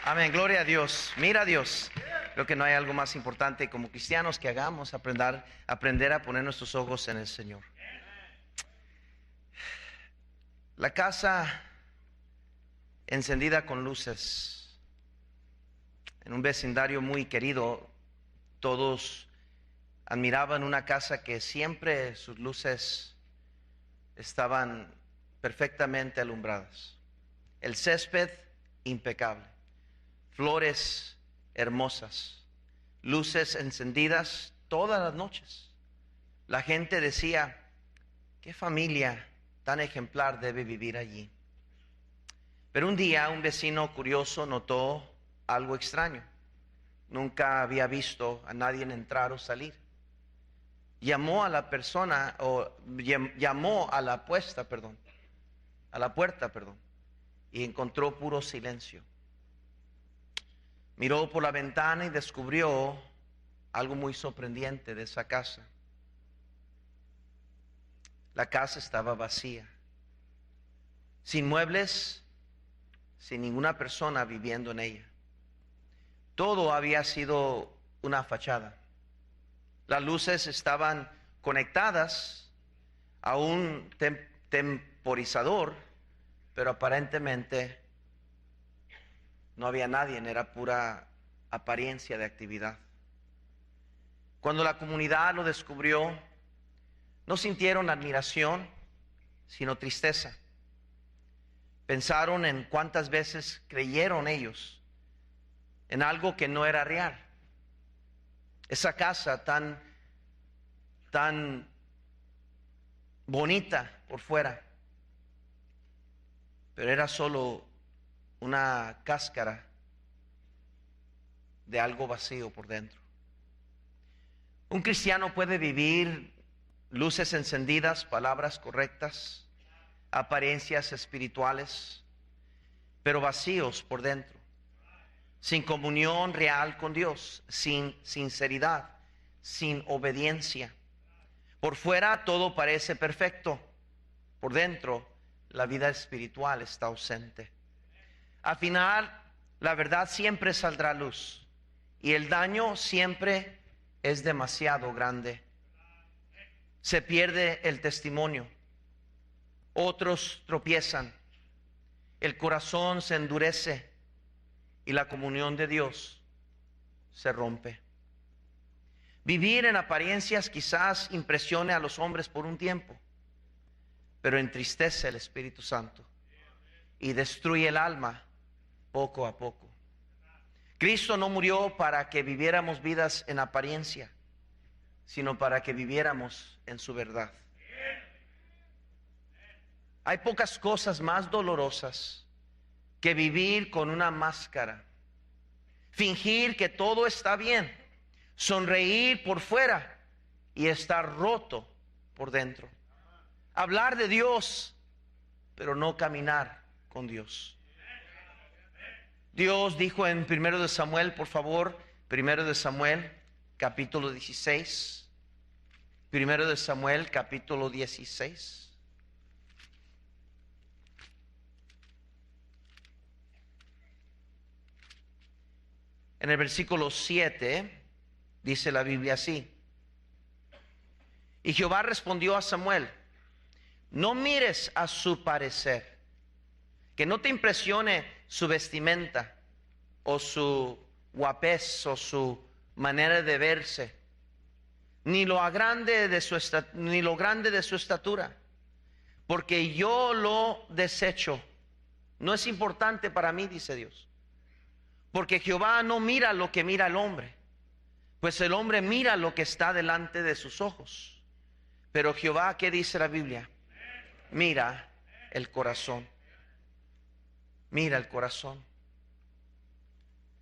Amén, gloria a Dios. Mira a Dios. Creo que no hay algo más importante como cristianos que hagamos aprender a poner nuestros ojos en el Señor. La casa encendida con luces. En un vecindario muy querido, todos admiraban una casa que siempre sus luces estaban perfectamente alumbradas. El césped impecable, flores hermosas, luces encendidas todas las noches. La gente decía: qué familia tan ejemplar debe vivir allí. Pero un día un vecino curioso notó algo extraño. Nunca había visto a nadie entrar o salir. Llamó a la puerta, y encontró puro silencio. Miró por la ventana y descubrió algo muy sorprendente de esa casa. La casa estaba vacía, sin muebles, sin ninguna persona viviendo en ella. Todo había sido una fachada. Las luces estaban conectadas a un temporizador, pero aparentemente no había nadie, era pura apariencia de actividad. Cuando la comunidad lo descubrió, no sintieron admiración, sino tristeza. Pensaron en cuántas veces creyeron ellos en algo que no era real. Esa casa tan bonita por fuera, pero era solo una cáscara de algo vacío por dentro. Un cristiano puede vivir luces encendidas, palabras correctas, apariencias espirituales, pero vacíos por dentro, sin comunión real con Dios, sin sinceridad, sin obediencia. Por fuera todo parece perfecto, por dentro la vida espiritual está ausente. Al final, la verdad siempre saldrá a luz y el daño siempre es demasiado grande. Se pierde el testimonio, otros tropiezan, el corazón se endurece y la comunión de Dios se rompe. Vivir en apariencias quizás impresione a los hombres por un tiempo, pero entristece el Espíritu Santo y destruye el alma poco a poco. Cristo no murió para que viviéramos vidas en apariencia, sino para que viviéramos en su verdad. Hay pocas cosas más dolorosas que vivir con una máscara, fingir que todo está bien, sonreír por fuera y estar roto por dentro. Hablar de Dios, pero no caminar con Dios. Dios dijo en 1 de Samuel, por favor, 1 de Samuel, capítulo 16. 1 de Samuel, capítulo 16. En el versículo 7 dice la Biblia así: y Jehová respondió a Samuel: no mires a su parecer, que no te impresione su vestimenta o su guapez o su manera de verse, ni lo grande de su estatura, porque yo lo desecho. No es importante para mí, dice Dios. Porque Jehová no mira lo que mira el hombre, pues el hombre mira lo que está delante de sus ojos. Pero Jehová, ¿qué dice la Biblia? Mira el corazón. Mira el corazón.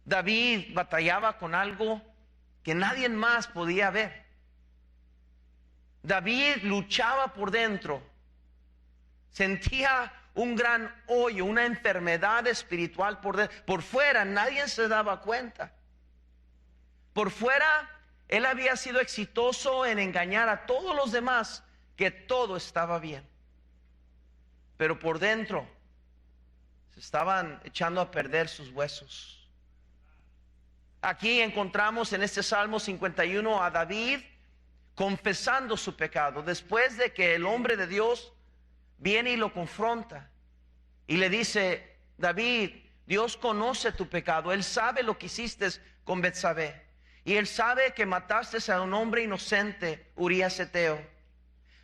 David batallaba con algo que nadie más podía ver. David luchaba por dentro. Sentía un gran hoyo, una enfermedad espiritual por dentro. Por fuera nadie se daba cuenta. Por fuera él había sido exitoso en engañar a todos los demás que todo estaba bien. Pero por dentro se estaban echando a perder sus huesos. Aquí encontramos en este Salmo 51 a David confesando su pecado, después de que el hombre de Dios viene y lo confronta y le dice: David, Dios conoce tu pecado, Él sabe lo que hiciste con Betsabé, y Él sabe que mataste a un hombre inocente, Urías Eteo.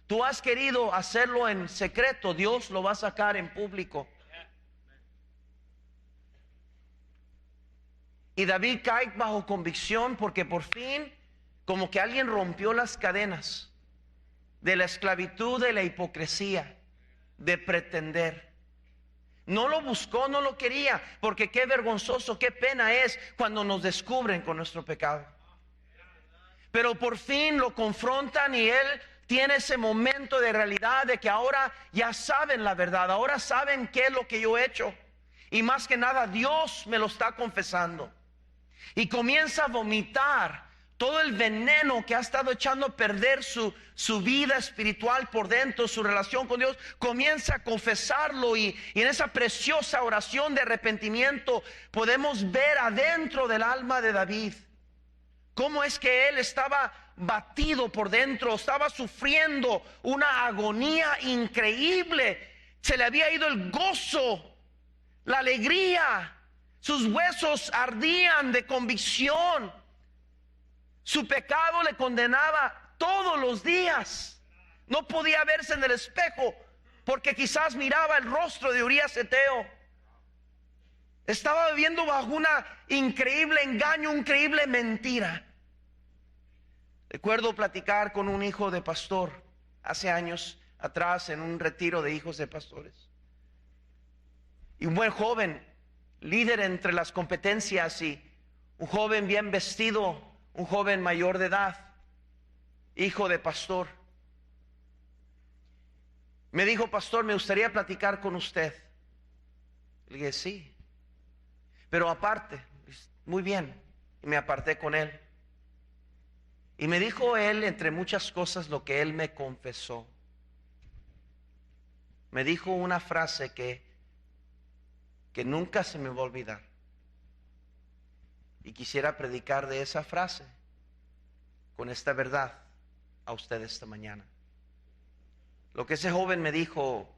Tú has querido hacerlo en secreto, Dios lo va a sacar en público. Y David cae bajo convicción porque por fin como que alguien rompió las cadenas de la esclavitud, de la hipocresía, de pretender. No lo buscó, no lo quería, porque qué vergonzoso, qué pena es cuando nos descubren con nuestro pecado. Pero por fin lo confrontan y él tiene ese momento de realidad de que ahora ya saben la verdad, ahora saben qué es lo que yo he hecho. Y más que nada Dios me lo está confesando. Y comienza a vomitar todo el veneno que ha estado echando a perder su vida espiritual por dentro, su relación con Dios. Comienza a confesarlo y en esa preciosa oración de arrepentimiento podemos ver adentro del alma de David cómo es que él estaba batido por dentro, estaba sufriendo una agonía increíble. Se le había ido el gozo, la alegría, sus huesos ardían de convicción. Su pecado le condenaba todos los días. No podía verse en el espejo porque quizás miraba el rostro de Urías Eteo. Estaba viviendo bajo una increíble engaño, una increíble mentira. Recuerdo platicar con un hijo de pastor hace años atrás en un retiro de hijos de pastores. Y un buen joven, líder entre las competencias, y un joven bien vestido, un joven mayor de edad, hijo de pastor. Me dijo: pastor, me gustaría platicar con usted. Le dije: sí, pero aparte. Muy bien. Y me aparté con él. Y me dijo él, entre muchas cosas, lo que él me confesó. Me dijo una frase que nunca se me va a olvidar. Y quisiera predicar de esa frase con esta verdad a usted esta mañana. Lo que ese joven me dijo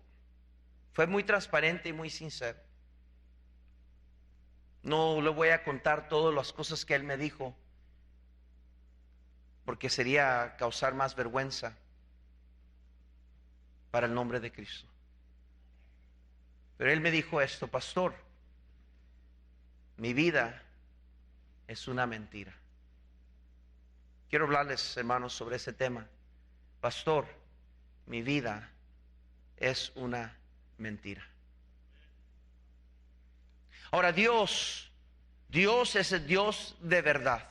fue muy transparente y muy sincero. No le voy a contar todas las cosas que él me dijo, porque sería causar más vergüenza para el nombre de Cristo. Pero él me dijo esto: pastor, mi vida es una mentira. Quiero hablarles, hermanos, sobre ese tema. Pastor, mi vida es una mentira. Ahora, Dios es el Dios de verdad.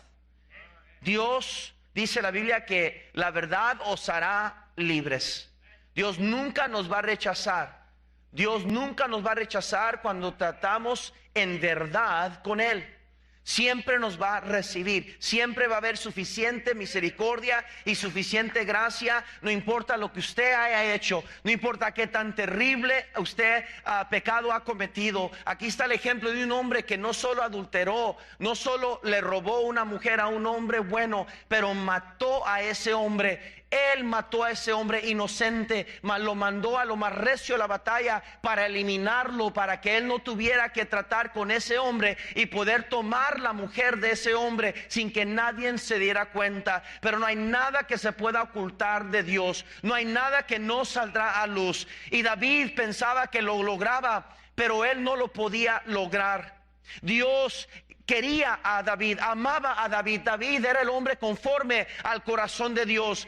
Dios, dice la Biblia, que la verdad os hará libres. Dios nunca nos va a rechazar. Dios nunca nos va a rechazar cuando tratamos en verdad con Él. Siempre nos va a recibir, siempre va a haber suficiente misericordia y suficiente gracia. No importa lo que usted haya hecho, no importa qué tan terrible usted pecado ha cometido. Aquí está el ejemplo de un hombre que no solo adulteró, no solo le robó una mujer a un hombre bueno, pero mató a ese hombre. Él mató a ese hombre inocente, lo mandó a lo más recio de la batalla para eliminarlo, para que él no tuviera que tratar con ese hombre y poder tomar la mujer de ese hombre sin que nadie se diera cuenta. Pero no hay nada que se pueda ocultar de Dios, no hay nada que no saldrá a luz. Y David pensaba que lo lograba, pero él no lo podía lograr. Dios quería a David, amaba a David. David era el hombre conforme al corazón de Dios.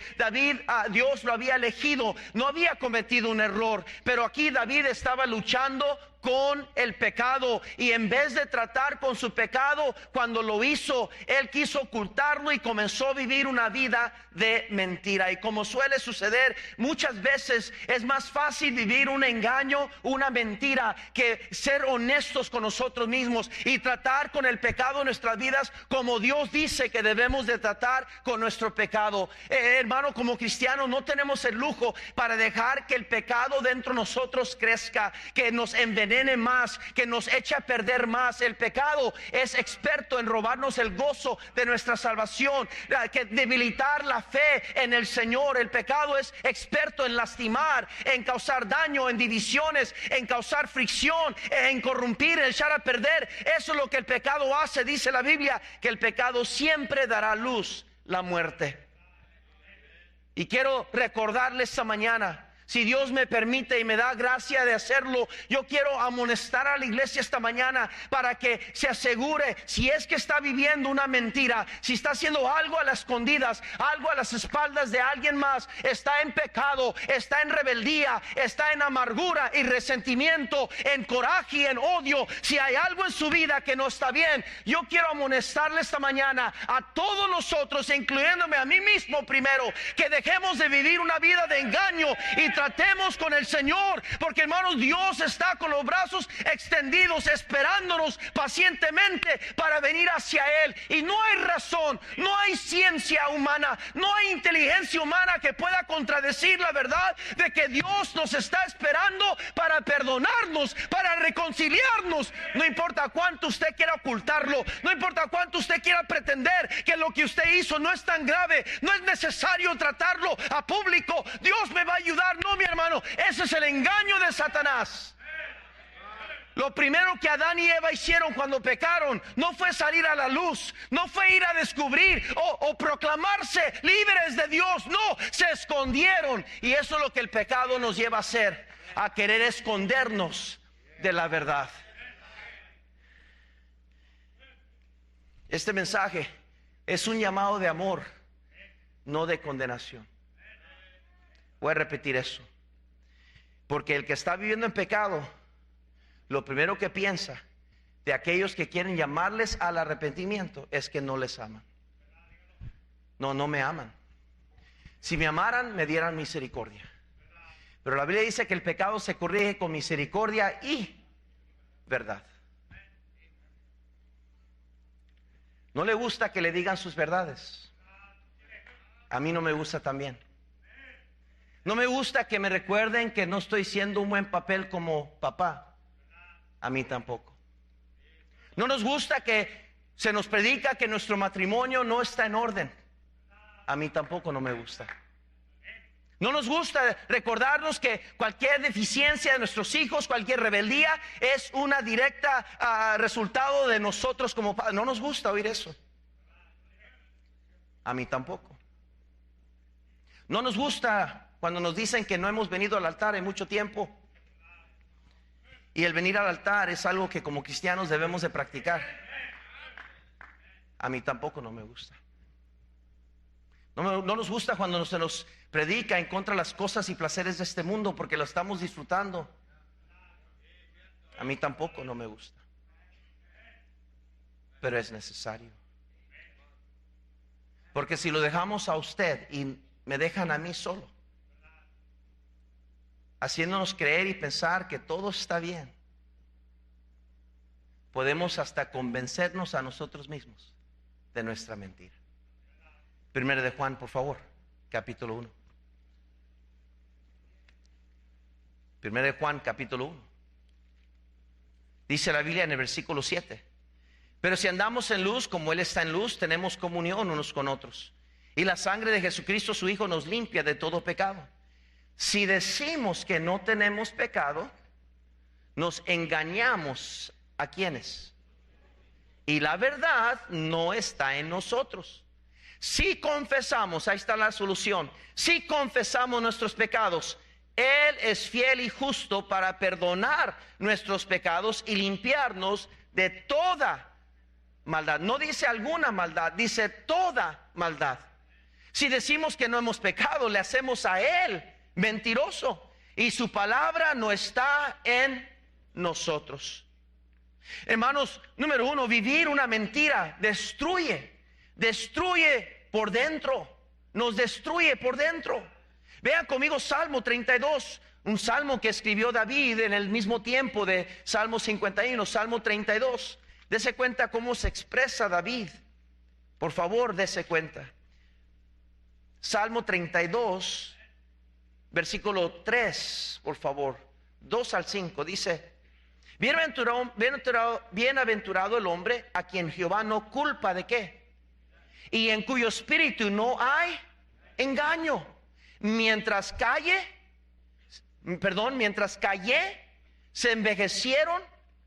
Dios lo había elegido, no había cometido un error, pero aquí David estaba luchando con el pecado, y en vez de tratar con su pecado, cuando lo hizo, él quiso ocultarlo y comenzó a vivir una vida de mentira. Y como suele suceder muchas veces, es más fácil vivir un engaño, una mentira, que ser honestos con nosotros mismos y tratar con el pecado pecado en nuestras vidas como Dios dice que debemos de tratar con nuestro pecado. Hermano, como cristianos no tenemos el lujo para dejar que el pecado dentro de nosotros crezca, que nos envenene más, que nos eche a perder más. El pecado es experto en robarnos el gozo de nuestra salvación, que debilitar la fe en el Señor. El pecado es experto en lastimar, en causar daño, en divisiones, en causar fricción, en corrompir, en echar a perder. Eso es lo que el pecado hace. Dice la Biblia que el pecado siempre dará a luz la muerte. Y quiero recordarles esta mañana, si Dios me permite y me da gracia de hacerlo, yo quiero amonestar a la iglesia esta mañana para que se asegure, si es que está viviendo una mentira, si está haciendo algo a las escondidas, algo a las espaldas de alguien más, está en pecado, está en rebeldía, está en amargura y resentimiento, en coraje y en odio. Si hay algo en su vida que no está bien, yo quiero amonestarle esta mañana a todos nosotros, incluyéndome a mí mismo primero, que dejemos de vivir una vida de engaño y tratemos con el Señor, porque hermanos, Dios está con los brazos extendidos esperándonos pacientemente para venir hacia Él. Y no hay razón, no hay ciencia humana, no hay inteligencia humana que pueda contradecir la verdad de que Dios nos está esperando para perdonarnos, para reconciliarnos. No importa cuánto usted quiera ocultarlo, no importa cuánto usted quiera pretender que lo que usted hizo no es tan grave, no es necesario tratarlo a público. Dios me va a ayudar. No, mi hermano, ese es el engaño de Satanás. Lo primero que Adán y Eva hicieron cuando pecaron no fue salir a la luz, no fue ir a descubrir o proclamarse libres de Dios. No, se escondieron. Y eso es lo que el pecado nos lleva a hacer, a querer escondernos de la verdad. Este mensaje es un llamado de amor, no de condenación. Voy a repetir eso, porque el que está viviendo en pecado, lo primero que piensa de aquellos que quieren llamarles al arrepentimiento es que no les aman. No me aman. Si me amaran, me dieran misericordia. Pero la Biblia dice que el pecado se corrige con misericordia y verdad. No le gusta que le digan sus verdades. A mí no me gusta también. No me gusta que me recuerden que no estoy haciendo un buen papel como papá. A mí tampoco. No nos gusta que se nos predica que nuestro matrimonio no está en orden. A mí tampoco no me gusta. No nos gusta recordarnos que cualquier deficiencia de nuestros hijos, cualquier rebeldía es una directa resultado de nosotros como padres. No nos gusta oír eso. A mí tampoco. No nos gusta cuando nos dicen que no hemos venido al altar en mucho tiempo. Y el venir al altar es algo que como cristianos debemos de practicar. A mí tampoco no me gusta. No nos gusta cuando se nos predica en contra de las cosas y placeres de este mundo porque lo estamos disfrutando. A mí tampoco no me gusta. Pero es necesario. Porque si lo dejamos a usted y me dejan a mí solo, haciéndonos creer y pensar que todo está bien, podemos hasta convencernos a nosotros mismos de nuestra mentira. Primero de Juan, por favor, capítulo 1. Primero de Juan, capítulo 1. Dice la Biblia en el versículo 7: pero si andamos en luz como Él está en luz, tenemos comunión unos con otros. Y la sangre de Jesucristo su Hijo nos limpia de todo pecado. Si decimos que no tenemos pecado, nos engañamos. ¿A quiénes? Y la verdad no está en nosotros. Si confesamos, ahí está la solución. Si confesamos nuestros pecados, Él es fiel y justo para perdonar nuestros pecados y limpiarnos de toda maldad. No dice alguna maldad, dice toda maldad. Si decimos que no hemos pecado, le hacemos a Él mentiroso y su palabra no está en nosotros. Hermanos, número uno, vivir una mentira destruye por dentro, nos destruye por dentro. Vean conmigo Salmo 32, un salmo que escribió David en el mismo tiempo de Salmo 51, Salmo 32. Dese cuenta cómo se expresa David. Por favor, dese cuenta. Salmo 32, versículo 3, por favor. 2 al 5, dice: bienaventurado el hombre a quien Jehová no culpa de qué, y en cuyo espíritu no hay engaño. Mientras callé, se envejecieron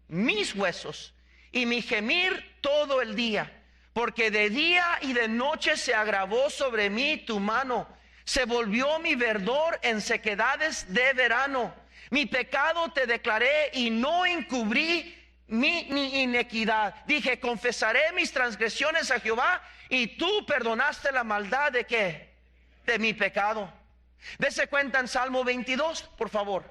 mis huesos y mi gemir todo el día, porque de día y de noche se agravó sobre mí tu mano, se volvió mi verdor en sequedades de verano. Mi pecado te declaré y no encubrí mi iniquidad. Dije: confesaré mis transgresiones a Jehová, y tú perdonaste la maldad de qué, de mi pecado. Dese cuenta en Salmo 22, por favor.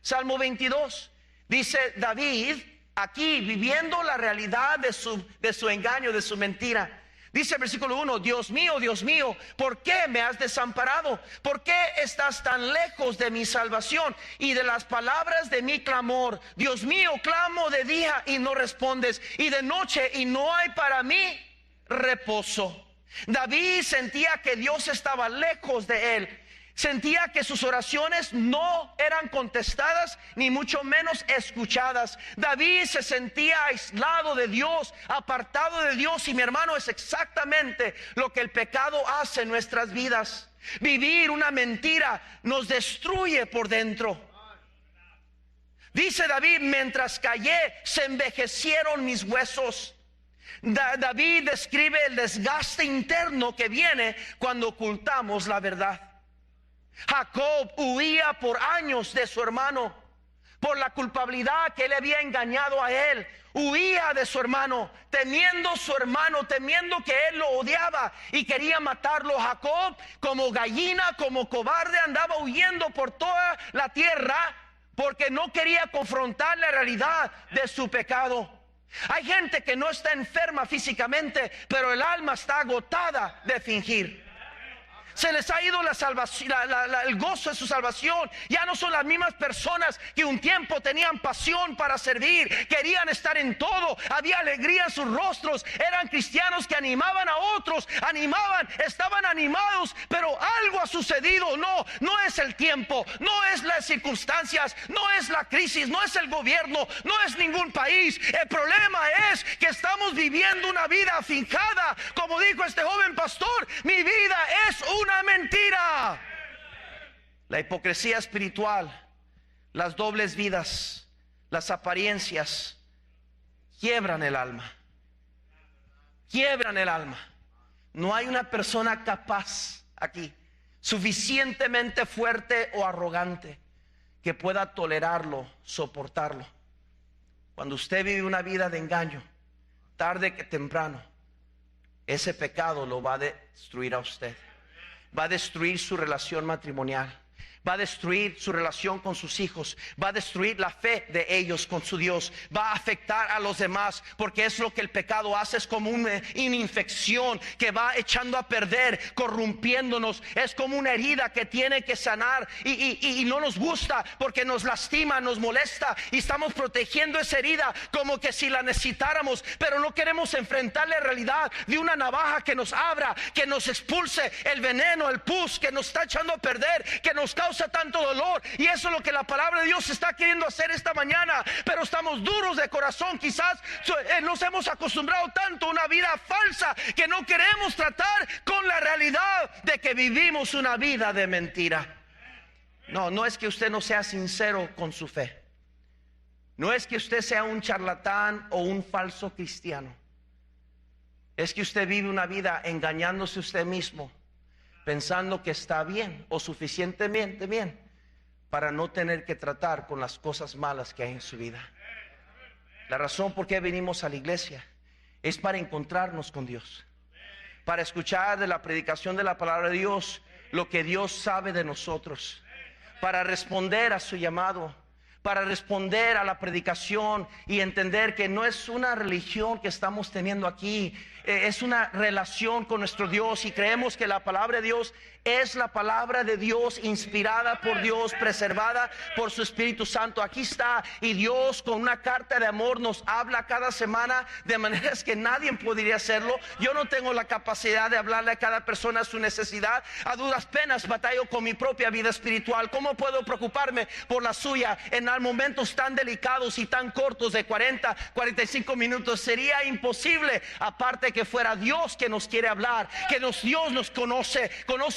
Salmo 22, dice David, aquí viviendo la realidad de su engaño, de su mentira. Dice el versículo 1: Dios mío, ¿por qué me has desamparado? ¿Por qué estás tan lejos de mi salvación y de las palabras de mi clamor? Dios mío, clamo de día y no respondes, y de noche y no hay para mí reposo. David sentía que Dios estaba lejos de él. Sentía que sus oraciones no eran contestadas, ni mucho menos escuchadas. David se sentía aislado de Dios, apartado de Dios. Y mi hermano, es exactamente lo que el pecado hace en nuestras vidas. Vivir una mentira nos destruye por dentro. Dice David: mientras callé, se envejecieron mis huesos. David describe el desgaste interno que viene cuando ocultamos la verdad. Jacob huía por años de su hermano, por la culpabilidad que él había engañado a él. Huía de su hermano, temiendo que él lo odiaba y quería matarlo. Jacob, como gallina, como cobarde, andaba huyendo por toda la tierra porque no quería confrontar la realidad de su pecado. Hay gente que no está enferma físicamente, pero el alma está agotada de fingir. Se les ha ido la salvación, el gozo de su salvación. Ya no son las mismas personas que un tiempo tenían pasión para servir, querían estar en todo, había alegría en sus rostros. Eran cristianos que animaban a otros, estaban animados, pero algo ha sucedido. No es el tiempo, no es las circunstancias, no es la crisis, no es el gobierno, no es ningún país. El problema es que estamos viviendo una vida afincada. Como dijo este joven pastor: mi vida es una mentira. La hipocresía espiritual, las dobles vidas, las apariencias quiebran el alma. No hay una persona capaz aquí, suficientemente fuerte o arrogante, que pueda tolerarlo, soportarlo. Cuando usted vive una vida de engaño, tarde que temprano, ese pecado lo va a destruir a usted. Va a destruir su relación matrimonial, va a destruir su relación con sus hijos, va a destruir la fe de ellos con su Dios, va a afectar a los demás, porque es lo que el pecado hace. Es como una infección que va echando a perder, corrompiéndonos. Es como una herida que tiene que sanar y no nos gusta porque nos lastima, nos molesta, y estamos protegiendo esa herida como que si la necesitáramos, pero no queremos enfrentar la realidad de una navaja que nos abra, que nos expulse el veneno, el pus que nos está echando a perder, que nos causa tanto dolor. Y eso es lo que la palabra de Dios está queriendo hacer esta mañana. Pero estamos duros de corazón. Quizás nos hemos acostumbrado tanto a una vida falsa que no queremos tratar con la realidad de que vivimos una vida de mentira. No es que usted no sea sincero con su fe. No es que usted sea un charlatán o un falso cristiano. Es que usted vive una vida engañándose usted mismo, pensando que está bien o suficientemente bien para no tener que tratar con las cosas malas que hay en su vida. La razón por qué venimos a la iglesia es para encontrarnos con Dios, para escuchar de la predicación de la palabra de Dios lo que Dios sabe de nosotros, para responder a su llamado, para responder a la predicación y entender que no es una religión que estamos teniendo aquí, es una relación con nuestro Dios, y creemos que la palabra de Dios es la palabra de Dios, inspirada por Dios, preservada por su Espíritu Santo. Aquí está, y Dios con una carta de amor nos habla cada semana de maneras que nadie podría hacerlo. Yo no tengo la capacidad de hablarle a cada persona su necesidad. A duras penas batallo con mi propia vida espiritual. ¿Cómo puedo preocuparme por la suya en momentos tan delicados y tan cortos de 40, 45 minutos? Sería imposible, aparte que fuera Dios que nos quiere hablar, que Dios nos conoce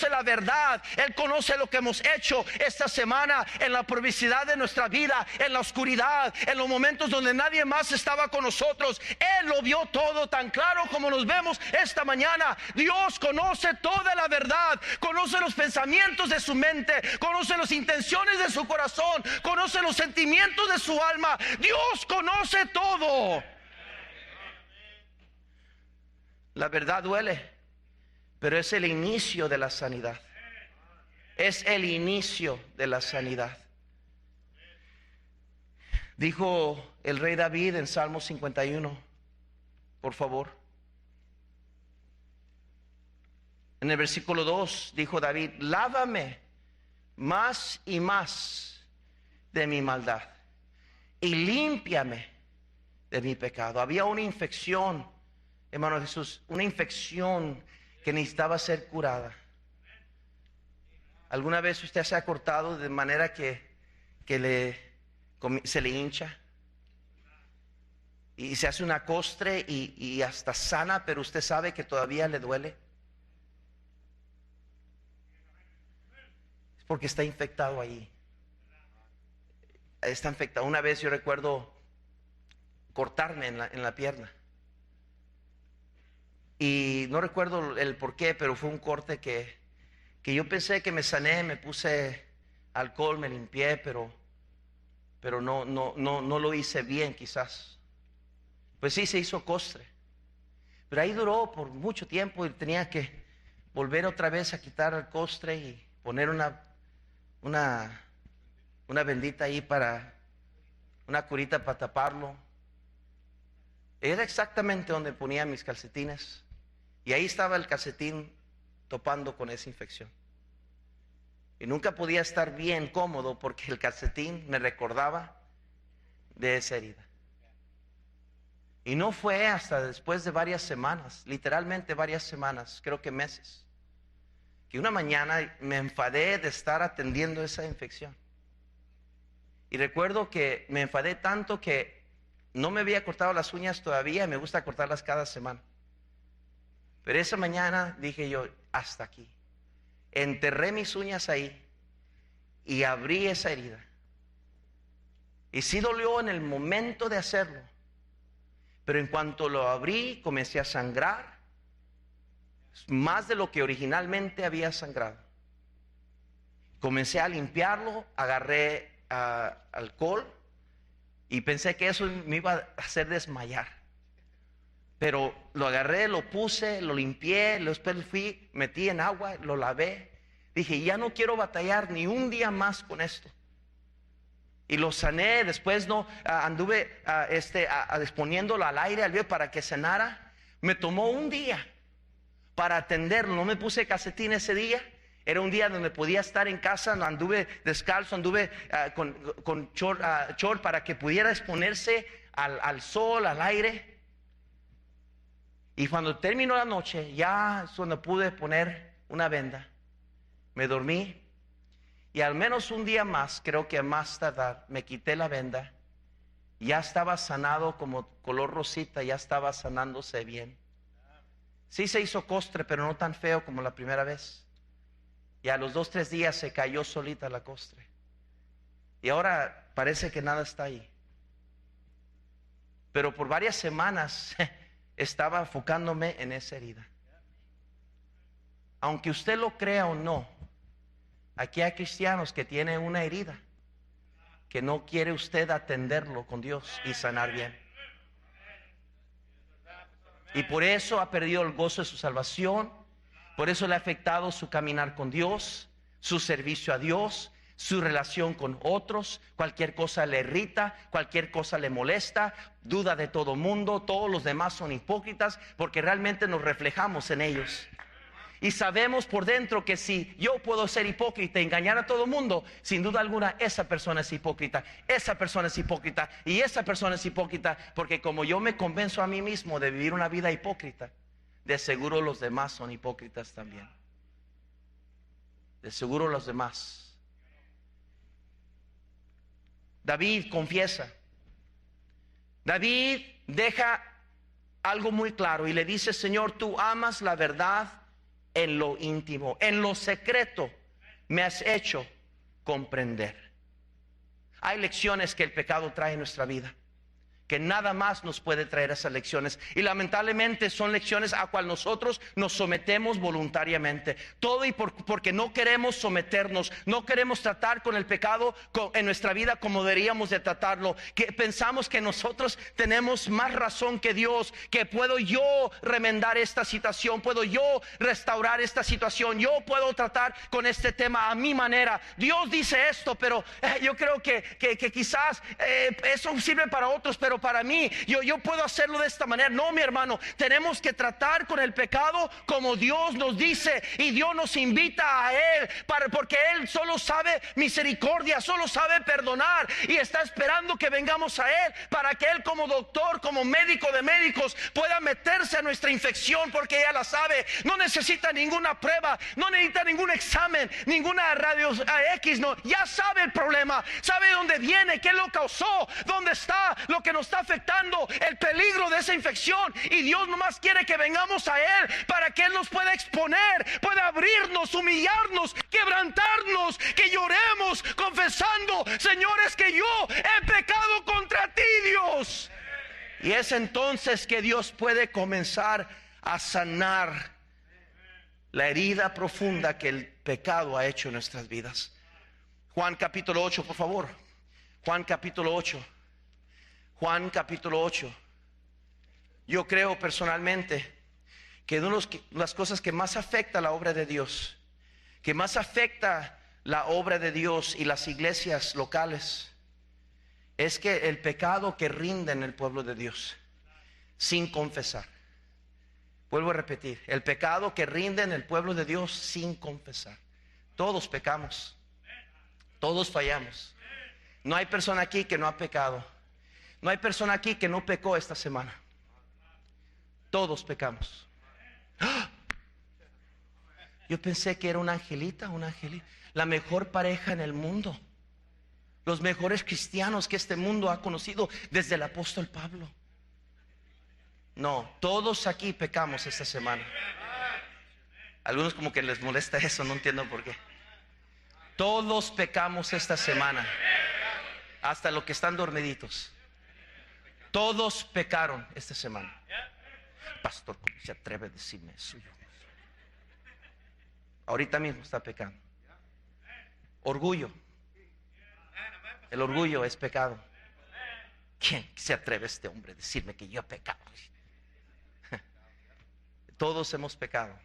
la verdad. Él conoce lo que hemos hecho esta semana en la privacidad de nuestra vida, en la oscuridad, en los momentos donde nadie más estaba con nosotros. Él lo vio todo tan claro como nos vemos esta mañana. Dios conoce toda la verdad, conoce los pensamientos de su mente, conoce las intenciones de su corazón, conoce los sentimientos de su alma. Dios conoce todo. La verdad duele, pero es el inicio de la sanidad. Es el inicio de la sanidad. Dijo el rey David en Salmo 51, por favor. En el versículo 2 dijo David: lávame más y más de mi maldad y límpiame de mi pecado. Había una infección, hermano Jesús, una infección que necesitaba ser curada. ¿Alguna vez usted se ha cortado de manera que se le hincha y se hace una costre y hasta sana, pero usted sabe que todavía le duele? Es porque está infectado ahí. Está infectado. Una vez yo recuerdo cortarme en la pierna. Y no recuerdo el por qué, pero fue un corte que yo pensé que me sané, me puse alcohol, me limpié, pero no lo hice bien quizás. Pues sí, se hizo costre. Pero ahí duró por mucho tiempo y tenía que volver otra vez a quitar el costre y poner una bendita ahí una curita para taparlo. Era exactamente donde ponía mis calcetines. Y ahí estaba el calcetín topando con esa infección. Y nunca podía estar bien cómodo porque el calcetín me recordaba de esa herida. Y no fue hasta después de varias semanas, literalmente varias semanas, creo que meses, que una mañana me enfadé de estar atendiendo esa infección. Y recuerdo que me enfadé tanto que no me había cortado las uñas todavía, y me gusta cortarlas cada semana. Pero esa mañana dije yo: hasta aquí. Enterré mis uñas ahí y abrí esa herida. Y sí dolió en el momento de hacerlo, pero en cuanto lo abrí comencé a sangrar más de lo que originalmente había sangrado. Comencé a limpiarlo, agarré alcohol y pensé que eso me iba a hacer desmayar. Pero lo agarré, lo puse, lo limpié, después fui, metí en agua, lo lavé. Dije: ya no quiero batallar ni un día más con esto. Y lo sané. Después anduve exponiéndolo al aire para que sanara. Me tomó un día para atenderlo. No me puse calcetín ese día. Era un día donde podía estar en casa. No anduve descalzo, anduve con short para que pudiera exponerse al sol, al aire. Y cuando terminó la noche, ya es cuando pude poner una venda. Me dormí y al menos un día más, creo que a más tardar, me quité la venda. Ya estaba sanado, como color rosita, ya estaba sanándose bien. Sí se hizo costre, pero no tan feo como la primera vez. Y a los 2, 3 días se cayó solita la costre. Y ahora parece que nada está ahí. Pero por varias semanas estaba enfocándome en esa herida. Aunque usted lo crea o no, aquí hay cristianos que tienen una herida que no quiere usted atenderlo con Dios y sanar bien. Y por eso ha perdido el gozo de su salvación. Por eso le ha afectado su caminar con Dios, su servicio a Dios, su relación con otros, cualquier cosa le irrita, cualquier cosa le molesta, duda de todo mundo, todos los demás son hipócritas porque realmente nos reflejamos en ellos. Y sabemos por dentro que si yo puedo ser hipócrita y engañar a todo el mundo, sin duda alguna esa persona es hipócrita, esa persona es hipócrita y esa persona es hipócrita, porque como yo me convenzo a mí mismo de vivir una vida hipócrita, de seguro los demás son hipócritas también. De seguro los demás. David confiesa. David deja algo muy claro y le dice: Señor, tú amas la verdad en lo íntimo, en lo secreto me has hecho comprender. Hay lecciones que el pecado trae en nuestra vida, que nada más nos puede traer esas lecciones, y lamentablemente son lecciones a cual nosotros nos sometemos voluntariamente. Todo y porque no queremos someternos, no queremos tratar con el pecado en nuestra vida como deberíamos de tratarlo, que pensamos que nosotros tenemos más razón que Dios, que puedo yo remendar esta situación, puedo yo restaurar esta situación, yo puedo tratar con este tema a mi manera. Dios dice esto, pero yo creo que quizás eso sirve para otros, pero para mí, yo puedo hacerlo de esta manera. No, mi hermano, tenemos que tratar con el pecado como Dios nos dice, y Dios nos invita a Él, porque Él solo sabe misericordia, solo sabe perdonar, y está esperando que vengamos a Él, para que Él como doctor, como médico de médicos, pueda meterse a nuestra infección, porque ella la sabe. No necesita ninguna prueba, no necesita ningún examen, ninguna radio X, no, ya sabe el problema, sabe dónde viene, qué lo causó, dónde está, lo que nos está afectando, el peligro de esa infección, y Dios nomás quiere que vengamos a Él para que Él nos pueda exponer, pueda abrirnos, humillarnos, quebrantarnos, que lloremos confesando: Señor, es que yo he pecado contra ti, Dios. Y es entonces que Dios puede comenzar a sanar la herida profunda que el pecado ha hecho en nuestras vidas. Juan capítulo 8, por favor. Juan capítulo 8. Juan capítulo 8. Yo creo personalmente que una de las cosas que más afecta la obra de Dios, que más afecta la obra de Dios y las iglesias locales, es que el pecado que rinde en el pueblo de Dios sin confesar. Vuelvo a repetir, el pecado que rinde en el pueblo de Dios sin confesar. Todos pecamos, todos fallamos. No hay persona aquí que no ha pecado. No hay persona aquí que no pecó esta semana. Todos pecamos. ¡Ah! Yo pensé que era una angelita, la mejor pareja en el mundo, los mejores cristianos que este mundo ha conocido desde el apóstol Pablo. No, todos aquí pecamos esta semana. Algunos como que les molesta eso, no entiendo por qué. Todos pecamos esta semana, hasta los que están dormiditos. Todos pecaron esta semana. Pastor, ¿cómo se atreve a decirme eso? Ahorita mismo está pecando. Orgullo. El orgullo es pecado. ¿Quién se atreve este hombre a decirme que yo he pecado? Todos hemos pecado.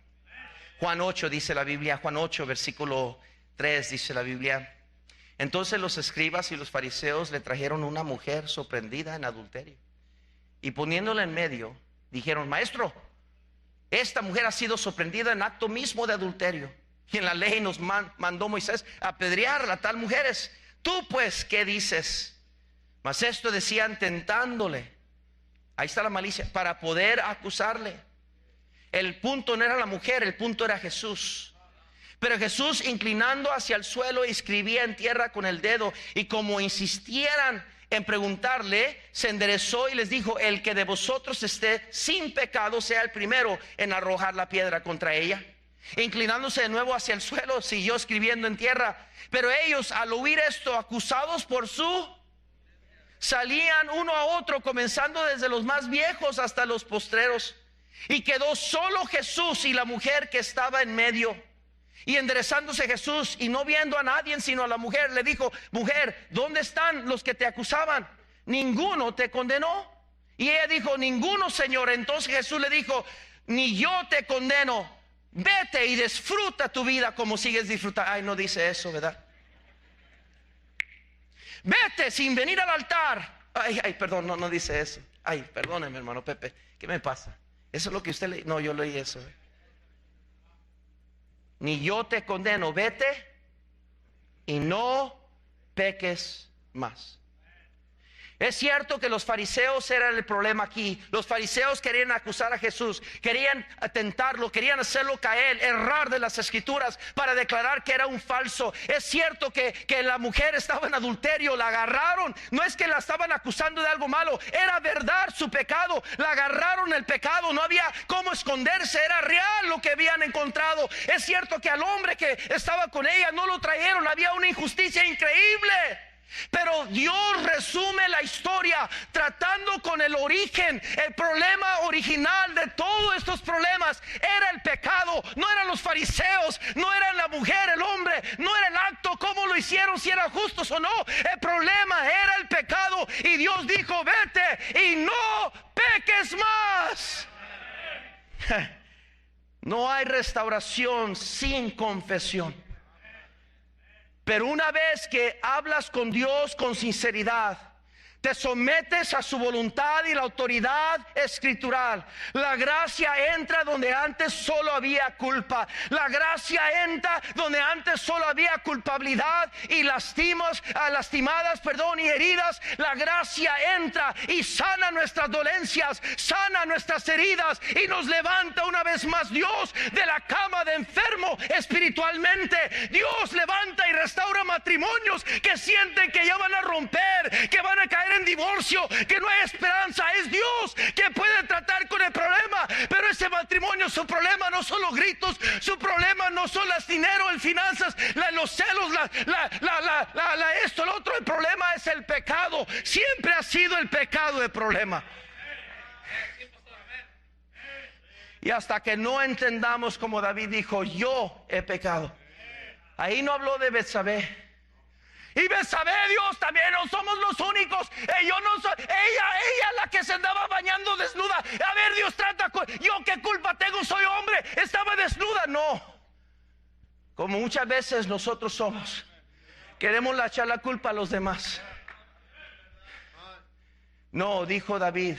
Juan 8 dice la Biblia, Juan 8 versículo 3 dice la Biblia: entonces los escribas y los fariseos le trajeron una mujer sorprendida en adulterio, y poniéndola en medio, dijeron: Maestro, esta mujer ha sido sorprendida en acto mismo de adulterio, y en la ley nos mandó Moisés apedrear a tal mujeres. Tú pues, ¿qué dices? Mas esto decían tentándole. Ahí está la malicia, para poder acusarle. El punto no era la mujer, el punto era Jesús. Pero Jesús, inclinando hacia el suelo, escribía en tierra con el dedo, y como insistieran en preguntarle, se enderezó y les dijo: el que de vosotros esté sin pecado sea el primero en arrojar la piedra contra ella. Inclinándose de nuevo hacia el suelo, siguió escribiendo en tierra. Pero ellos, al oír esto, acusados por salían uno a otro, comenzando desde los más viejos hasta los postreros. Y quedó solo Jesús y la mujer que estaba en medio. Y enderezándose Jesús y no viendo a nadie sino a la mujer, le dijo: mujer, ¿dónde están los que te acusaban? ¿Ninguno te condenó? Y ella dijo: ninguno, Señor. Entonces Jesús le dijo: ni yo te condeno, vete y disfruta tu vida como sigues disfrutando. Ay, no dice eso, ¿verdad? vete sin venir al altar. Ay, perdón, no dice eso. Ay, perdóneme, hermano Pepe, ¿qué me pasa? Eso es lo que usted leí. No, yo leí eso. Ni yo te condeno, vete y no peques más. Es cierto que los fariseos eran el problema aquí. Los fariseos querían acusar a Jesús, querían atentarlo, querían hacerlo caer, errar de las escrituras para declarar que era un falso. Es cierto que la mujer estaba en adulterio, la agarraron. No es que la estaban acusando de algo malo, era verdad su pecado. La agarraron el pecado, no había cómo esconderse, era real lo que habían encontrado. Es cierto que al hombre que estaba con ella no lo trajeron, había una injusticia increíble. Pero Dios resume la historia tratando con el origen. El problema original de todos estos problemas era el pecado. No eran los fariseos, no era la mujer, el hombre, no era el acto, cómo lo hicieron, si eran justos o no. El problema era el pecado. Y Dios dijo, vete y no peques más. No hay restauración sin confesión. Pero una vez que hablas con Dios con sinceridad, te sometes a su voluntad y la autoridad escritural, la gracia entra donde antes solo había culpa. La gracia entra donde antes solo había culpabilidad y lastimadas, y heridas. La gracia entra y sana nuestras dolencias, sana nuestras heridas y nos levanta una vez más Dios de la cama de enfermo espiritualmente. Dios levanta y restaura matrimonios que sienten que ya van a romper, que van a caer en divorcio, que no hay esperanza. Es Dios que puede tratar con el problema, pero ese matrimonio, su problema no son los gritos, su problema no son las dinero, el finanzas, los celos, esto, lo otro. El problema es el pecado. Siempre ha sido el pecado el problema. Y hasta que no entendamos, como David dijo, yo he pecado. Ahí no habló de Betsabé. Y Betsabé, Dios, también no somos los únicos. Yo no soy, ella la que se andaba bañando desnuda. A ver, Dios, trata con yo, ¿qué culpa tengo? Soy hombre, estaba desnuda. No, como muchas veces nosotros somos, queremos echar la culpa a los demás. No, dijo David,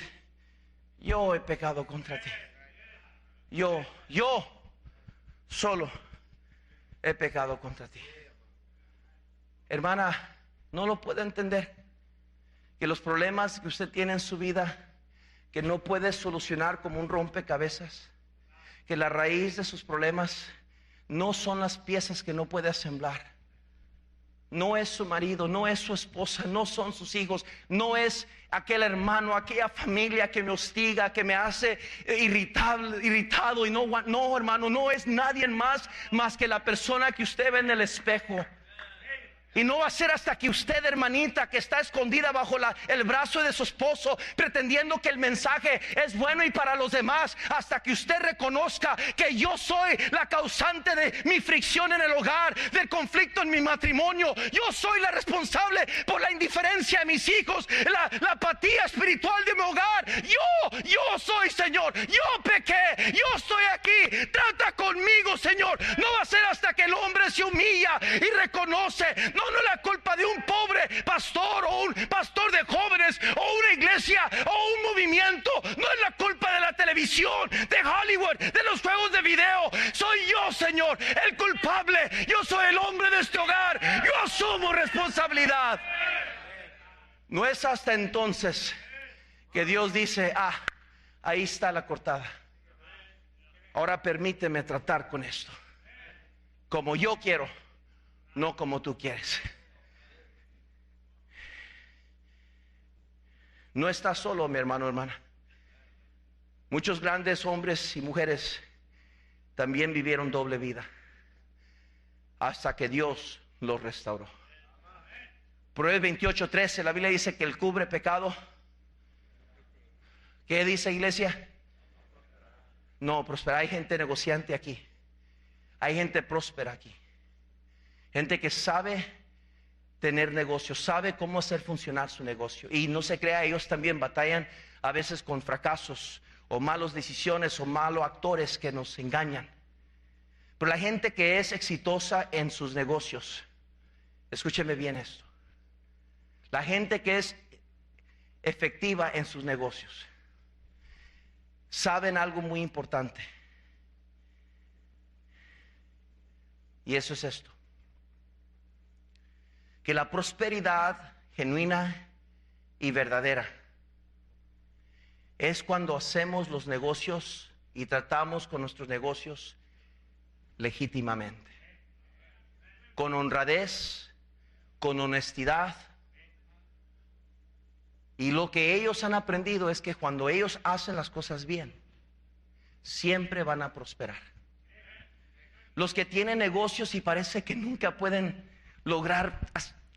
yo he pecado contra ti. Yo solo he pecado contra ti. Hermana, no lo puede entender, que los problemas que usted tiene en su vida, que no puede solucionar como un rompecabezas, que la raíz de sus problemas no son las piezas que no puede asemblar. No es su marido, no es su esposa, no son sus hijos, no es aquel hermano, aquella familia que me hostiga, que me hace irritado. Y no, hermano, no es nadie más que la persona que usted ve en el espejo. Y no va a ser hasta que usted, hermanita, que está escondida bajo el brazo de su esposo, pretendiendo que el mensaje es bueno y para los demás, hasta que usted reconozca que yo soy la causante de mi fricción en el hogar, del conflicto en mi matrimonio. Yo soy la responsable por la indiferencia de mis hijos, la apatía espiritual de mi hogar. Yo soy, Señor, yo pequé, yo estoy aquí, trata conmigo, Señor. No va a ser hasta que el hombre se humilla y reconoce. No es la culpa de un pobre pastor o un pastor de jóvenes o una iglesia o un movimiento. No es la culpa de la televisión, de Hollywood, de los juegos de video. Soy yo, Señor, el culpable. Yo soy el hombre de este hogar. Yo asumo responsabilidad. No es hasta entonces que Dios dice, ahí está la cortada. Ahora permíteme tratar con esto como yo quiero, no como tú quieres. No estás solo, mi hermano, hermana. Muchos grandes hombres y mujeres también vivieron doble vida hasta que Dios los restauró. Proverbios 28:13, la Biblia dice que el cubre pecado. ¿Qué dice, iglesia? No, próspera. Hay gente negociante aquí. Hay gente próspera aquí. Gente que sabe tener negocios, sabe cómo hacer funcionar su negocio. Y no se crea, ellos también batallan a veces con fracasos o malas decisiones o malos actores que nos engañan. Pero la gente que es exitosa en sus negocios, escúcheme bien esto, La gente que es efectiva en sus negocios saben algo muy importante. Y eso es esto: que la prosperidad genuina y verdadera es cuando hacemos los negocios y tratamos con nuestros negocios legítimamente, con honradez, con honestidad. Y lo que ellos han aprendido es que cuando ellos hacen las cosas bien, siempre van a prosperar. Los que tienen negocios y parece que nunca pueden lograr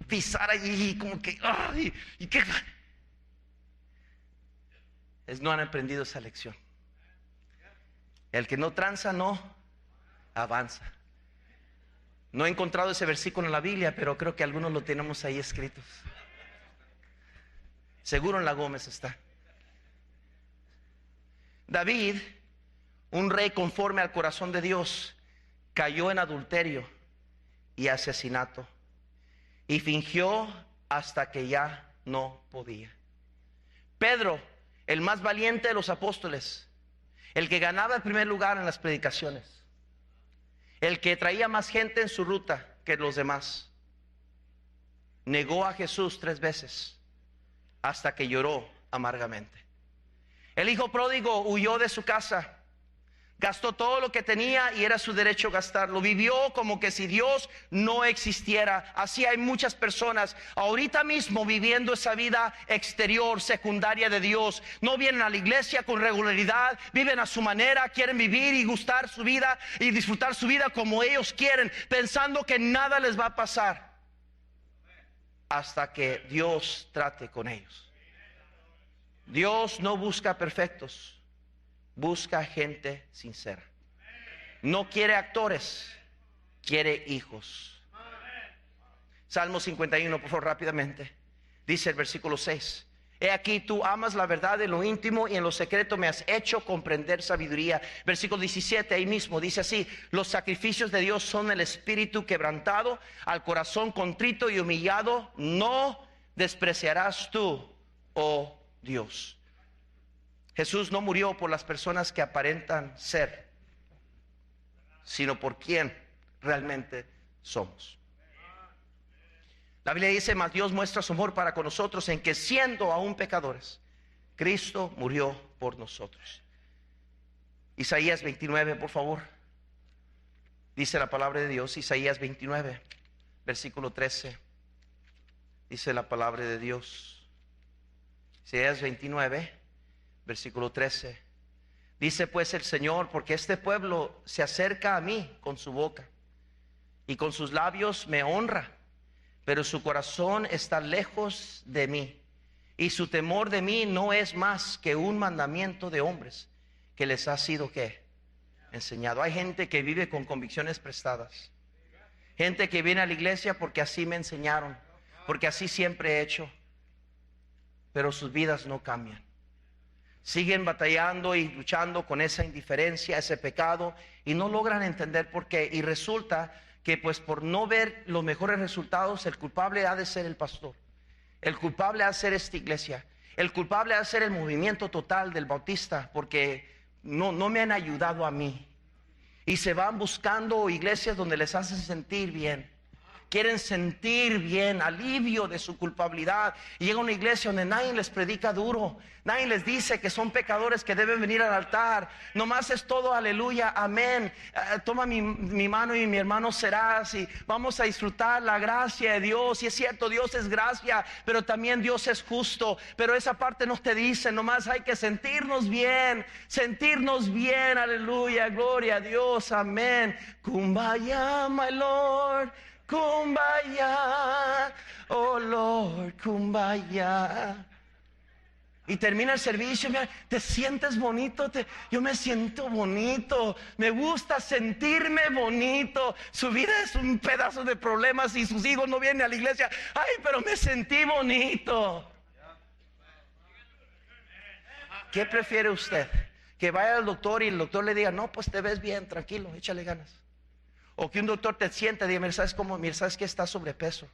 pisar allí, como que ¡ay! ¿Y qué? No han aprendido esa lección. El que no tranza no avanza. No he encontrado ese versículo en la Biblia, pero creo que algunos lo tenemos ahí escritos. Seguro en la Gómez está. David, un rey conforme al corazón de Dios, cayó en adulterio y asesinato y fingió hasta que ya no podía. Pedro, el más valiente de los apóstoles, el que ganaba el primer lugar en las predicaciones, el que traía más gente en su ruta que los demás, negó a Jesús 3 veces hasta que lloró amargamente. El hijo pródigo huyó de su casa, gastó todo lo que tenía y era su derecho gastarlo. Vivió como que si Dios no existiera. Así hay muchas personas ahorita mismo viviendo esa vida exterior, secundaria de Dios. No vienen a la iglesia con regularidad, viven a su manera, quieren vivir y gustar su vida y disfrutar su vida como ellos quieren, pensando que nada les va a pasar hasta que Dios trate con ellos. Dios no busca perfectos, busca gente sincera. No quiere actores, quiere hijos. Salmo 51, por favor, rápidamente. Dice el versículo 6: He aquí, tú amas la verdad en lo íntimo y en lo secreto me has hecho comprender sabiduría. Versículo 17, ahí mismo dice así: los sacrificios de Dios son el espíritu quebrantado, al corazón contrito y humillado no despreciarás tú, oh Dios. Jesús no murió por las personas que aparentan ser, sino por quien realmente somos. La Biblia dice: mas Dios muestra su amor para con nosotros en que, siendo aún pecadores, Cristo murió por nosotros. Isaías 29, por favor. Dice la palabra de Dios, Isaías 29, versículo 13. Dice la palabra de Dios. Isaías 29, versículo 13. Dice pues el Señor: porque este pueblo se acerca a mí con su boca y con sus labios me honra, pero su corazón está lejos de mí, y su temor de mí no es más que un mandamiento de hombres que les ha sido ¿qué? Enseñado. Hay gente que vive con convicciones prestadas, gente que viene a la iglesia porque así me enseñaron, porque así siempre he hecho, pero sus vidas no cambian. Siguen batallando y luchando con esa indiferencia, ese pecado, y no logran entender por qué. Y resulta que pues por no ver los mejores resultados, el culpable ha de ser el pastor, el culpable ha de ser esta iglesia, el culpable ha de ser el movimiento total del Bautista, porque no me han ayudado a mí. Y se van buscando iglesias donde les hacen sentir bien. Quieren sentir bien, alivio de su culpabilidad. Y llega a una iglesia donde nadie les predica duro, nadie les dice que son pecadores, que deben venir al altar. Nomás es todo aleluya, amén. Toma mi mano y mi hermano serás, y vamos a disfrutar la gracia de Dios. Y es cierto, Dios es gracia, pero también Dios es justo. Pero esa parte no te dice, nomás hay que sentirnos bien, aleluya, gloria a Dios, amén. Kumbaya, my Lord. Kumbaya, oh Lord, kumbaya. Y termina el servicio, mira, te sientes bonito, yo me siento bonito, me gusta sentirme bonito. Su vida es un pedazo de problemas y sus hijos no vienen a la iglesia. Ay, pero me sentí bonito. ¿Qué prefiere usted? Que vaya al doctor y el doctor le diga: no, pues te ves bien, tranquilo, échale ganas. O que un doctor te sienta y diga: mira, ¿sabes cómo? Mira, ¿sabes qué? Estás sobrepeso.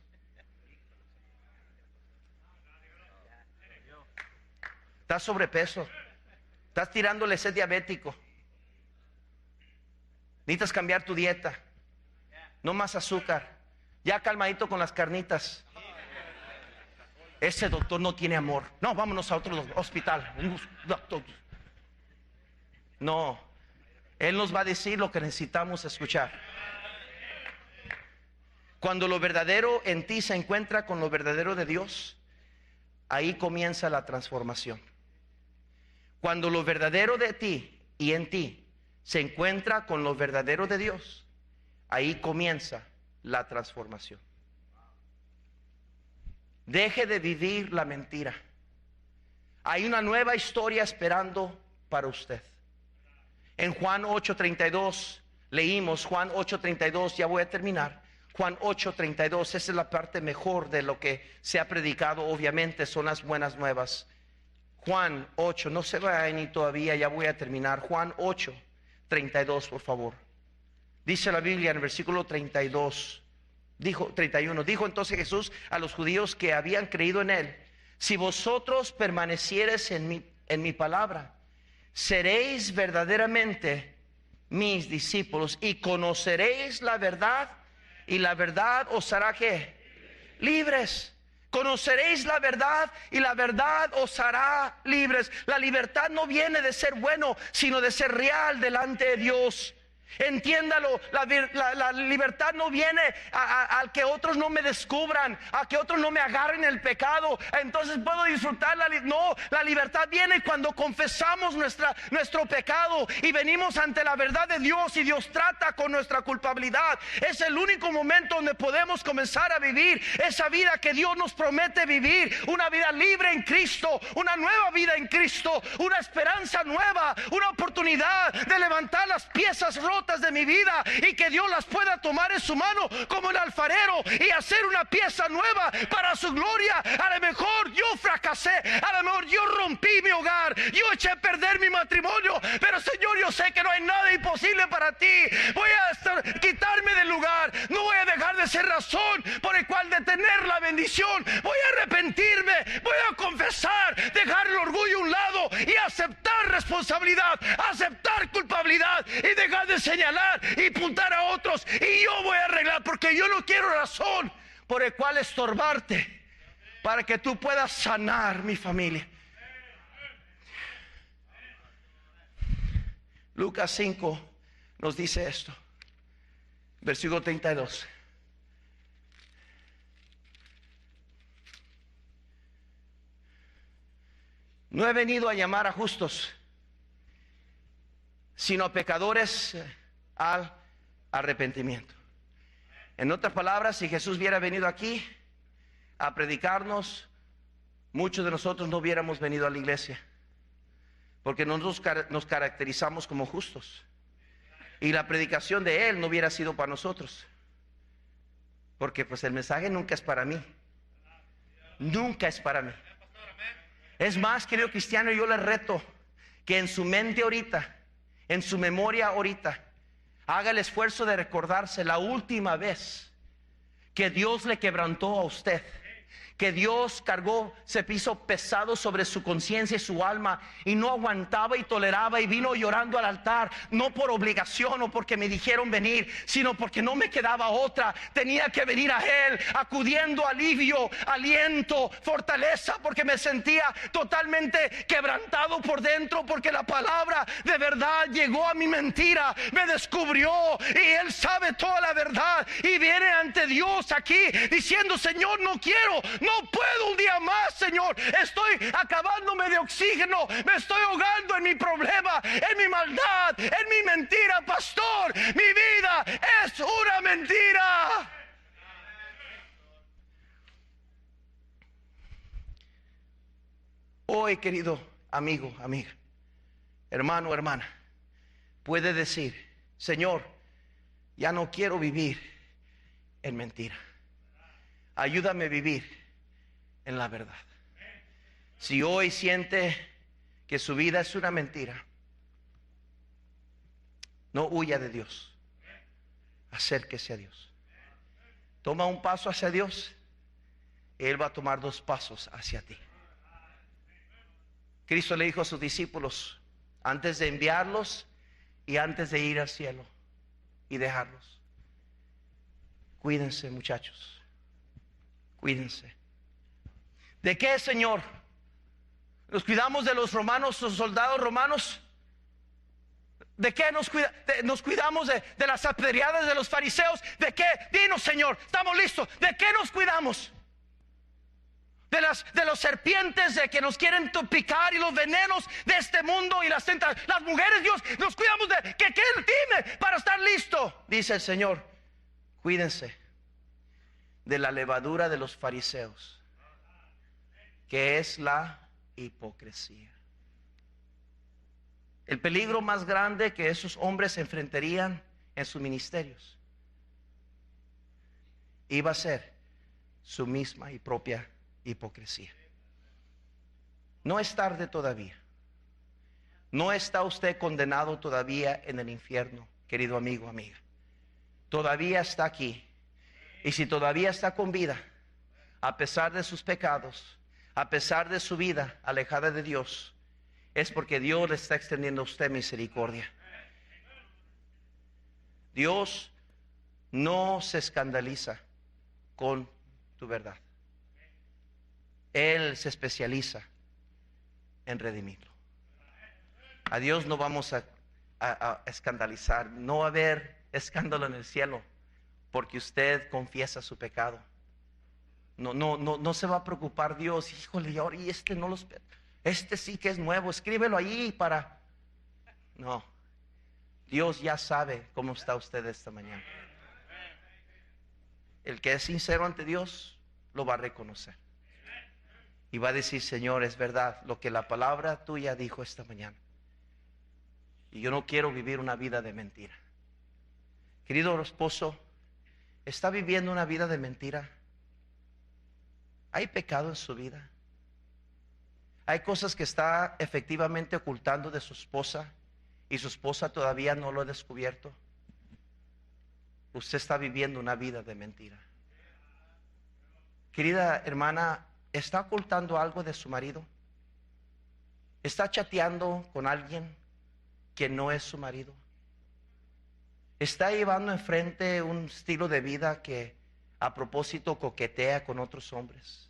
Estás sobrepeso. Estás tirándole ese diabético. Necesitas cambiar tu dieta. No más azúcar. Ya calmadito con las carnitas. Ese doctor no tiene amor. No, vámonos a otro hospital. No, Él nos va a decir lo que necesitamos escuchar. Cuando lo verdadero en ti se encuentra con lo verdadero de Dios, ahí comienza la transformación. Cuando lo verdadero de ti y en ti se encuentra con lo verdadero de Dios, ahí comienza la transformación. Deje de vivir la mentira. Hay una nueva historia esperando para usted. En Juan 8:32 leímos, Juan 8:32, ya voy a terminar. Juan 8:32, esa es la parte mejor de lo que se ha predicado, obviamente son las buenas nuevas. Juan 8, no se vayan ni todavía, ya voy a terminar. Juan 8:32, por favor. Dice la Biblia en el versículo 32, 31, dijo entonces Jesús a los judíos que habían creído en Él: si vosotros permaneciereis en mi palabra, seréis verdaderamente mis discípulos y conoceréis la verdad, y la verdad os hará ¿qué? Libres. Conoceréis la verdad y la verdad os hará libres. La libertad no viene de ser bueno, sino de ser real delante de Dios. Entiéndalo, la libertad no viene a que otros no me descubran, a que otros no me agarren el pecado, entonces puedo disfrutar no, la libertad viene cuando confesamos nuestro pecado y venimos ante la verdad de Dios y Dios trata con nuestra culpabilidad. Es el único momento donde podemos comenzar a vivir esa vida que Dios nos promete vivir, una vida libre en Cristo, una nueva vida en Cristo, una esperanza nueva, una oportunidad de levantar las piezas rotas de mi vida y que Dios las pueda tomar en su mano como el alfarero y hacer una pieza nueva para su gloria. A lo mejor yo fracasé, a lo mejor yo rompí mi hogar, yo eché a perder mi matrimonio, pero Señor, yo sé que no hay nada imposible para ti. Voy a quitarme del lugar, no voy a dejar de ser razón por el cual detener la bendición. Voy a arrepentirme, voy a confesar, dejar el orgullo a un lado y aceptar responsabilidad, aceptar culpabilidad y dejar de señalar y apuntar a otros. Y yo voy a arreglar, porque yo no quiero razón por el cual estorbarte, para que tú puedas sanar mi familia. Lucas 5 nos dice esto, versículo 32. No he venido a llamar a justos, sino a pecadores al arrepentimiento. En otras palabras, si Jesús hubiera venido aquí a predicarnos, muchos de nosotros no hubiéramos venido a la iglesia, porque nosotros nos caracterizamos como justos, y la predicación de Él no hubiera sido para nosotros, porque pues el mensaje nunca es para mí, nunca es para mí. Es más, querido cristiano, yo le reto que en su mente ahorita, en su memoria ahorita, haga el esfuerzo de recordarse la última vez que Dios le quebrantó a usted, que Dios cargó, se puso pesado sobre su conciencia y su alma y no aguantaba y toleraba y vino llorando al altar, no por obligación o porque me dijeron venir, sino porque no me quedaba otra. Tenía que venir a Él, acudiendo alivio, aliento, fortaleza, porque me sentía totalmente quebrantado por dentro, porque la palabra de verdad llegó a mi mentira, me descubrió y Él sabe toda la verdad y viene ante Dios aquí diciendo: Señor, no quiero, no puedo un día más, Señor, estoy acabándome de oxígeno, me estoy ahogando en mi problema, en mi maldad, en mi mentira, pastor, mi vida es una mentira. Hoy, querido amigo, amiga, hermano, hermana, puede decir: Señor, ya no quiero vivir en mentira, ayúdame a vivir en la verdad. Si hoy siente que su vida es una mentira, no huya de Dios, acérquese a Dios. Toma un paso hacia Dios, Él va a tomar 2 pasos hacia ti. Cristo le dijo a sus discípulos, antes de enviarlos y antes de ir al cielo y dejarlos: cuídense, muchachos, cuídense. ¿De qué, Señor? ¿Nos cuidamos de los romanos, los soldados romanos? ¿De qué nos cuidamos de las apedreadas de los fariseos? ¿De qué? Dinos, Señor, estamos listos. ¿De qué nos cuidamos? De los serpientes de que nos quieren picar y los venenos de este mundo y las tentaciones. Las mujeres, Dios, nos cuidamos de que dime para estar listo. Dice el Señor, cuídense de la levadura de los fariseos, que es la hipocresía. El peligro más grande que esos hombres enfrentarían en sus ministerios iba a ser su misma y propia hipocresía. No es tarde todavía. No está usted condenado todavía en el infierno, querido amigo, amiga. Todavía está aquí. Y si todavía está con vida, a pesar de sus pecados, a pesar de su vida alejada de Dios, es porque Dios le está extendiendo a usted misericordia. Dios no se escandaliza con tu verdad. Él se especializa en redimirlo. A Dios no vamos a escandalizar. No va a haber escándalo en el cielo porque usted confiesa su pecado. No se va a preocupar Dios. Híjole, y este no los... Este sí que es nuevo, escríbelo ahí para... No, Dios ya sabe cómo está usted esta mañana. El que es sincero ante Dios lo va a reconocer. Y va a decir, Señor, es verdad lo que la palabra tuya dijo esta mañana. Y yo no quiero vivir una vida de mentira. Querido esposo, ¿está viviendo una vida de mentira? ¿Hay pecado en su vida? Hay cosas que está efectivamente ocultando de su esposa y su esposa todavía no lo ha descubierto. Usted está viviendo una vida de mentira. Querida hermana, ¿está ocultando algo de su marido? ¿Está chateando con alguien que no es su marido? ¿Está llevando enfrente un estilo de vida que a propósito coquetea con otros hombres?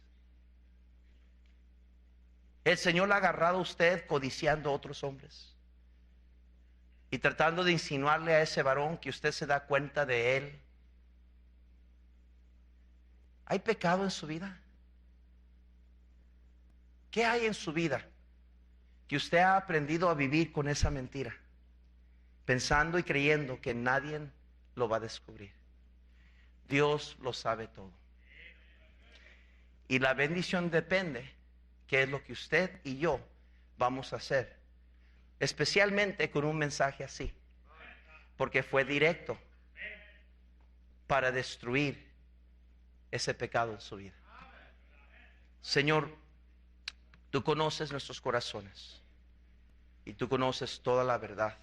El Señor le ha agarrado a usted codiciando a otros hombres y tratando de insinuarle a ese varón que usted se da cuenta de él. ¿Hay pecado en su vida? ¿Qué hay en su vida que usted ha aprendido a vivir con esa mentira, pensando y creyendo que nadie lo va a descubrir? Dios lo sabe todo. Y la bendición depende qué es lo que usted y yo vamos a hacer, especialmente con un mensaje así, porque fue directo para destruir ese pecado en su vida. Señor, tú conoces nuestros corazones y tú conoces toda la verdad.